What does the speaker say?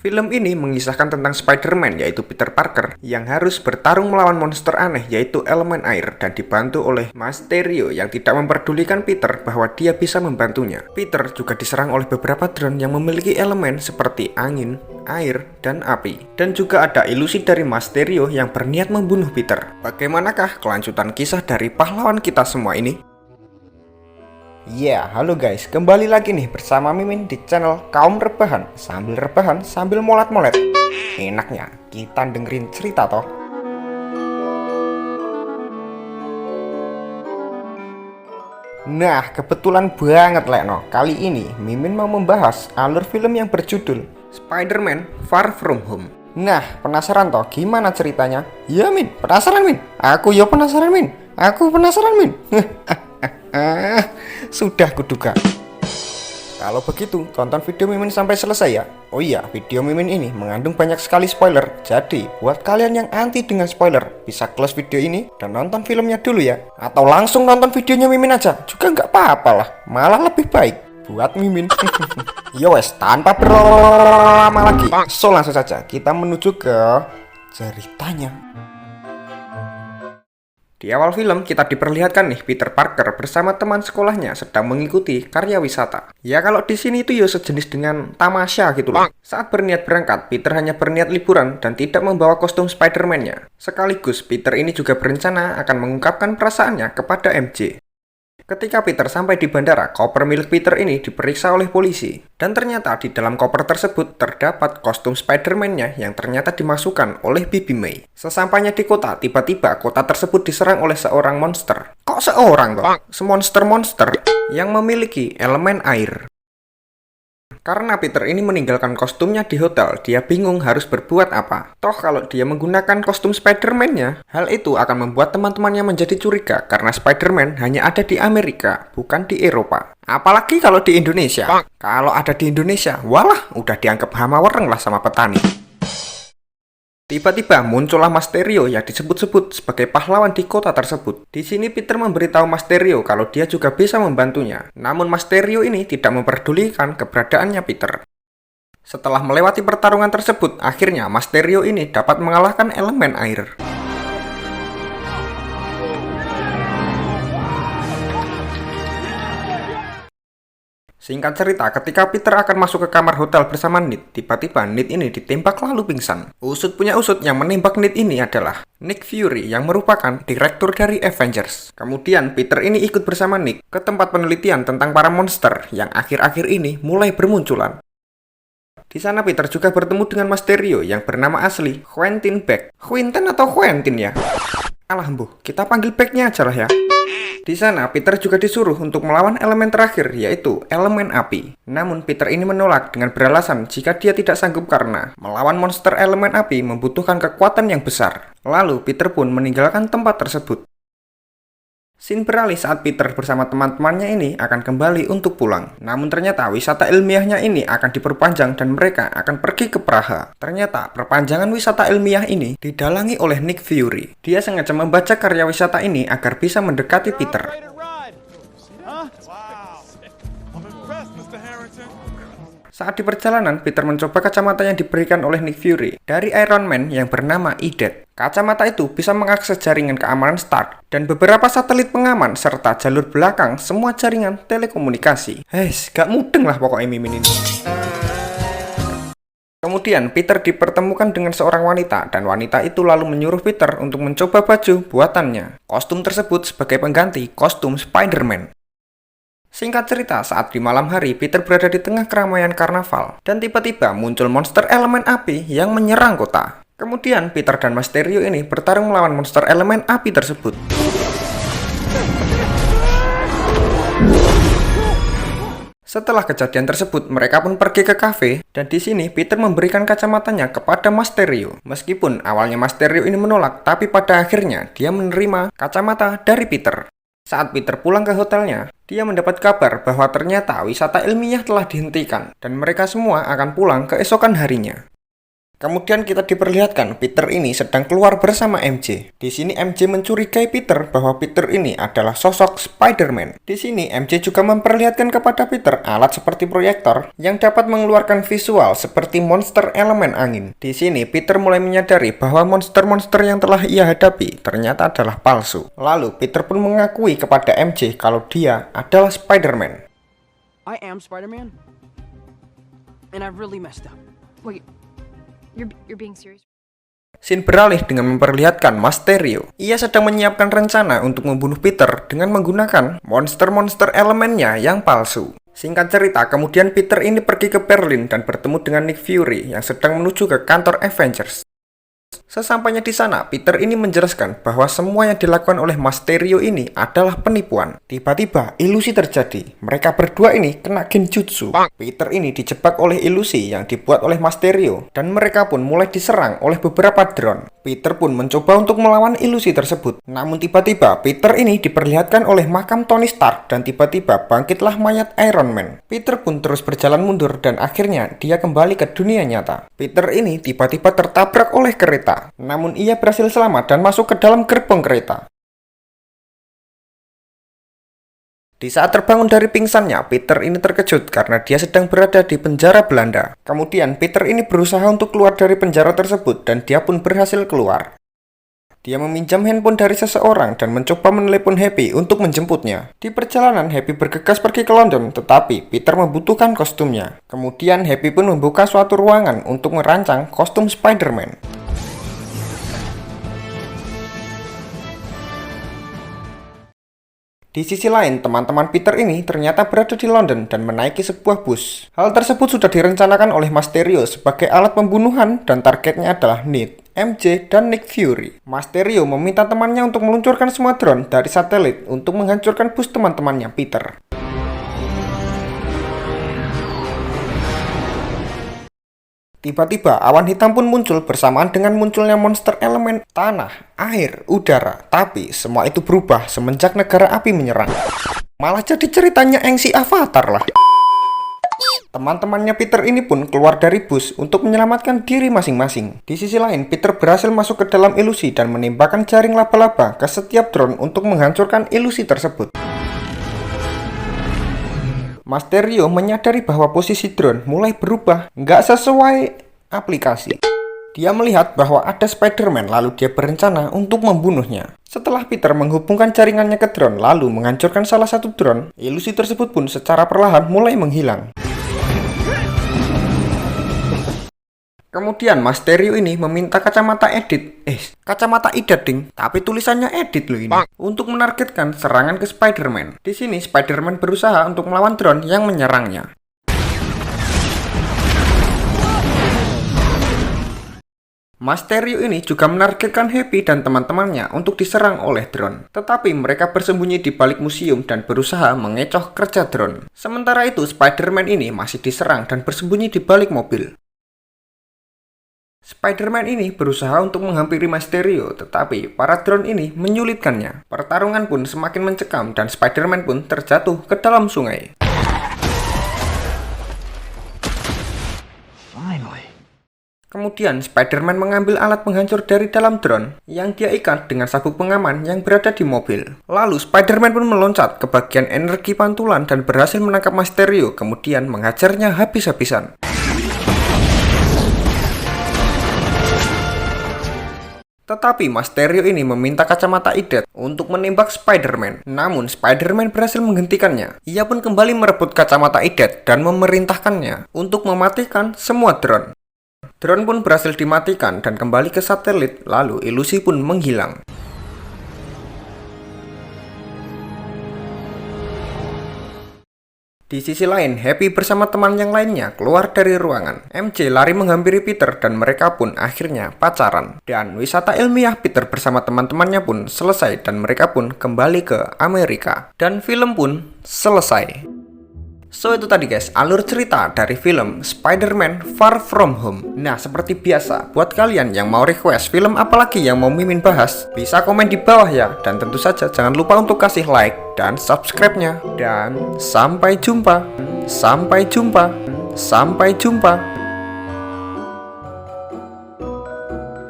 Film ini mengisahkan tentang Spider-Man yaitu Peter Parker yang harus bertarung melawan monster aneh yaitu elemen air dan dibantu oleh Mysterio yang tidak memperdulikan Peter bahwa dia bisa membantunya. Peter juga diserang oleh beberapa drone yang memiliki elemen seperti angin, air, dan api. Dan juga ada ilusi dari Mysterio yang berniat membunuh Peter. Bagaimanakah kelanjutan kisah dari pahlawan kita semua ini? Ya, halo guys, kembali lagi nih bersama Mimin di channel Kaum Rebahan sambil molat-molet. Enaknya, kita dengerin cerita toh. Nah, kebetulan banget Lekno. Kali ini Mimin mau membahas alur film yang berjudul Spider-Man Far From Home. Nah, penasaran toh gimana ceritanya? Ya Min, penasaran Min. Aku penasaran Min. Aku penasaran Min. Sudah kuduga. Kalau begitu, tonton video Mimin sampai selesai ya. Oh iya, video Mimin ini mengandung banyak sekali spoiler. Jadi, buat kalian yang anti dengan spoiler, bisa close video ini dan nonton filmnya dulu ya. Atau langsung nonton videonya Mimin aja, juga nggak apa-apa lah. Malah lebih baik buat Mimin. Yowes, tanpa berlama lagi, so langsung saja kita menuju ke ceritanya. Di awal film, kita diperlihatkan nih Peter Parker bersama teman sekolahnya sedang mengikuti karya wisata. Ya kalau di sini itu ya sejenis dengan tamasya gitu loh. Saat berniat berangkat, Peter hanya berniat liburan dan tidak membawa kostum Spider-Man-nya. Sekaligus, Peter ini juga berencana akan mengungkapkan perasaannya kepada MJ. Ketika Peter sampai di bandara, koper milik Peter ini diperiksa oleh polisi. Dan ternyata di dalam koper tersebut terdapat kostum Spider-Man-nya yang ternyata dimasukkan oleh Bibi May. Sesampainya di kota, tiba-tiba kota tersebut diserang oleh seorang monster. Kok seorang kok? Semonster-monster yang memiliki elemen air. Karena Peter ini meninggalkan kostumnya di hotel, dia bingung harus berbuat apa. Toh kalau dia menggunakan kostum Spider-Man-nya, hal itu akan membuat teman-temannya menjadi curiga karena Spider-Man hanya ada di Amerika, bukan di Eropa. Apalagi kalau di Indonesia. Kalau ada di Indonesia, walah udah dianggap hama wereng lah sama petani. Tiba-tiba muncullah Mysterio yang disebut-sebut sebagai pahlawan di kota tersebut. Di sini Peter memberitahu Mysterio kalau dia juga bisa membantunya. Namun Mysterio ini tidak memperdulikan keberadaannya Peter. Setelah melewati pertarungan tersebut, akhirnya Mysterio ini dapat mengalahkan elemen air. Singkat cerita, ketika Peter akan masuk ke kamar hotel bersama Ned, tiba-tiba Ned ini ditembak lalu pingsan. Usut punya usut, yang menembak Ned ini adalah Nick Fury yang merupakan direktur dari Avengers. Kemudian Peter ini ikut bersama Nick ke tempat penelitian tentang para monster yang akhir-akhir ini mulai bermunculan. Di sana Peter juga bertemu dengan Mysterio yang bernama asli Quentin Beck. Quentin atau Quentin ya? Alah mbuh, kita panggil Beck-nya aja lah ya. Di sana, Peter juga disuruh untuk melawan elemen terakhir, yaitu elemen api. Namun, Peter ini menolak dengan beralasan jika dia tidak sanggup karena melawan monster elemen api membutuhkan kekuatan yang besar. Lalu, Peter pun meninggalkan tempat tersebut. Scene beralih saat Peter bersama teman-temannya ini akan kembali untuk pulang. Namun ternyata wisata ilmiahnya ini akan diperpanjang dan mereka akan pergi ke Praha. Ternyata perpanjangan wisata ilmiah ini didalangi oleh Nick Fury. Dia sengaja membaca karya wisata ini agar bisa mendekati Peter. Saat di perjalanan, Peter mencoba kacamata yang diberikan oleh Nick Fury dari Iron Man yang bernama Edet. Kacamata itu bisa mengakses jaringan keamanan Stark dan beberapa satelit pengaman serta jalur belakang semua jaringan telekomunikasi. Gak mudeng lah pokoknya Mimin ini. Kemudian Peter dipertemukan dengan seorang wanita dan wanita itu lalu menyuruh Peter untuk mencoba baju buatannya. Kostum tersebut sebagai pengganti kostum Spider-Man. Singkat cerita, saat di malam hari, Peter berada di tengah keramaian karnaval, dan tiba-tiba muncul monster elemen api yang menyerang kota. Kemudian, Peter dan Mysterio ini bertarung melawan monster elemen api tersebut. Setelah kejadian tersebut, mereka pun pergi ke kafe, dan di sini Peter memberikan kacamatanya kepada Mysterio. Meskipun awalnya Mysterio ini menolak, tapi pada akhirnya dia menerima kacamata dari Peter. Saat Peter pulang ke hotelnya, dia mendapat kabar bahwa ternyata wisata ilmiah telah dihentikan dan mereka semua akan pulang keesokan harinya. Kemudian kita diperlihatkan Peter ini sedang keluar bersama MJ. Di sini MJ mencurigai Peter bahwa Peter ini adalah sosok Spider-Man. Di sini MJ juga memperlihatkan kepada Peter alat seperti proyektor yang dapat mengeluarkan visual seperti monster elemen angin. Di sini Peter mulai menyadari bahwa monster-monster yang telah ia hadapi ternyata adalah palsu. Lalu Peter pun mengakui kepada MJ kalau dia adalah Spider-Man. I am Spider-Man, and I've really messed up. Wait, you're being serious? Scene beralih dengan memperlihatkan Mysterio. Ia sedang menyiapkan rencana untuk membunuh Peter dengan menggunakan monster-monster elemennya yang palsu. Singkat cerita, kemudian Peter ini pergi ke Berlin dan bertemu dengan Nick Fury yang sedang menuju ke kantor Avengers. Sesampainya di sana, Peter ini menjelaskan bahwa semua yang dilakukan oleh Mysterio ini adalah penipuan. Tiba-tiba, ilusi terjadi. Mereka berdua ini kena genjutsu. Peter ini dijebak oleh ilusi yang dibuat oleh Mysterio, dan mereka pun mulai diserang oleh beberapa drone. Peter pun mencoba untuk melawan ilusi tersebut. Namun tiba-tiba, Peter ini diperlihatkan oleh makam Tony Stark, dan tiba-tiba bangkitlah mayat Iron Man. Peter pun terus berjalan mundur, dan akhirnya dia kembali ke dunia nyata. Peter ini tiba-tiba tertabrak oleh kereta. Namun ia berhasil selamat dan masuk ke dalam gerbong kereta. Di saat terbangun dari pingsannya, Peter ini terkejut karena dia sedang berada di penjara Belanda. Kemudian Peter ini berusaha untuk keluar dari penjara tersebut dan dia pun berhasil keluar. Dia meminjam handphone dari seseorang dan mencoba menelepon Happy untuk menjemputnya. Di perjalanan, Happy bergegas pergi ke London, tetapi Peter membutuhkan kostumnya. Kemudian Happy pun membuka suatu ruangan untuk merancang kostum Spider-Man. Di sisi lain, teman-teman Peter ini ternyata berada di London dan menaiki sebuah bus. Hal tersebut sudah direncanakan oleh Mysterio sebagai alat pembunuhan dan targetnya adalah Ned, MJ, dan Nick Fury. Mysterio meminta temannya untuk meluncurkan semua drone dari satelit untuk menghancurkan bus teman-temannya Peter. Tiba-tiba awan hitam pun muncul bersamaan dengan munculnya monster elemen tanah, air, udara. Tapi semua itu berubah semenjak negara api menyerang. Malah jadi ceritanya Engsi Avatar lah. Teman-temannya Peter ini pun keluar dari bus untuk menyelamatkan diri masing-masing. Di sisi lain, Peter berhasil masuk ke dalam ilusi dan menembakkan jaring laba-laba ke setiap drone untuk menghancurkan ilusi tersebut. Mysterio menyadari bahwa posisi drone mulai berubah nggak sesuai aplikasi. Dia melihat bahwa ada Spider-Man lalu dia berencana untuk membunuhnya. Setelah Peter menghubungkan jaringannya ke drone lalu menghancurkan salah satu drone, ilusi tersebut pun secara perlahan mulai menghilang. Kemudian Mysterio ini meminta kacamata idat ding, tapi tulisannya edit loh ini, untuk menargetkan serangan ke Spider-Man. Di sini Spider-Man berusaha untuk melawan drone yang menyerangnya. Mysterio ini juga menargetkan Happy dan teman-temannya untuk diserang oleh drone. Tetapi mereka bersembunyi di balik museum dan berusaha mengecoh kerja drone. Sementara itu Spider-Man ini masih diserang dan bersembunyi di balik mobil. Spider-Man ini berusaha untuk menghampiri Mysterio, tetapi para drone ini menyulitkannya. Pertarungan pun semakin mencekam dan Spider-Man pun terjatuh ke dalam sungai. Kemudian Spider-Man mengambil alat penghancur dari dalam drone yang dia ikat dengan sabuk pengaman yang berada di mobil. Lalu Spider-Man pun meloncat ke bagian energi pantulan dan berhasil menangkap Mysterio, kemudian menghajarnya habis-habisan. Tetapi Mysterio ini meminta kacamata idat untuk menembak Spider-Man. Namun Spider-Man berhasil menghentikannya. Ia pun kembali merebut kacamata idat dan memerintahkannya untuk mematikan semua drone. Drone pun berhasil dimatikan dan kembali ke satelit, lalu ilusi pun menghilang. Di sisi lain, Happy bersama teman yang lainnya keluar dari ruangan. MJ lari menghampiri Peter dan mereka pun akhirnya pacaran. Dan wisata ilmiah Peter bersama teman-temannya pun selesai dan mereka pun kembali ke Amerika. Dan film pun selesai. So itu tadi guys, alur cerita dari film Spider-Man Far From Home. Nah seperti biasa, buat kalian yang mau request film apalagi yang mau Mimin bahas, bisa komen di bawah ya. Dan tentu saja jangan lupa untuk kasih like dan subscribe-nya. Dan sampai jumpa. Sampai jumpa. Sampai jumpa.